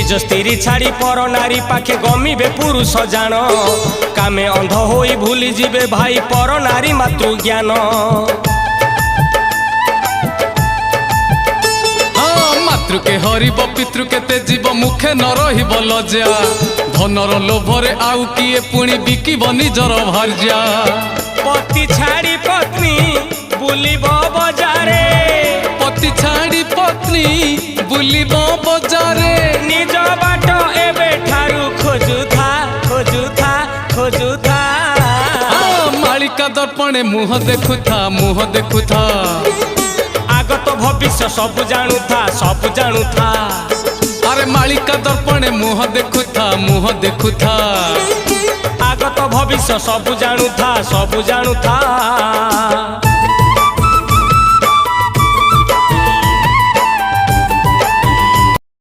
निज स्त्री छाड़ी पर नारी पाखे गमिबे पुरुष जान कामे अंध होई भूली जीवे भाई पर नारी मातृ ज्ञान मातृके हरिब पितृके तेजिब मुखे न रहिब लज्जा धनर लोभरे आउ किए पुणी बिकिब निजर भार्या पति छाड़ी पत्नी बुलिब बजारे पति छाड़ी पत्नी बुलिब बजारे निज बाट एबे ठारू खोजुथा खोजुथा खोजुथा मालिका दर्पणे मुह देखुथा आगत भविष्य सब जानुथा सब जानुथा अरे मालिका दर्पणे मुह देखुथा आगत भविष्य सब जानुथा सब जानुथा।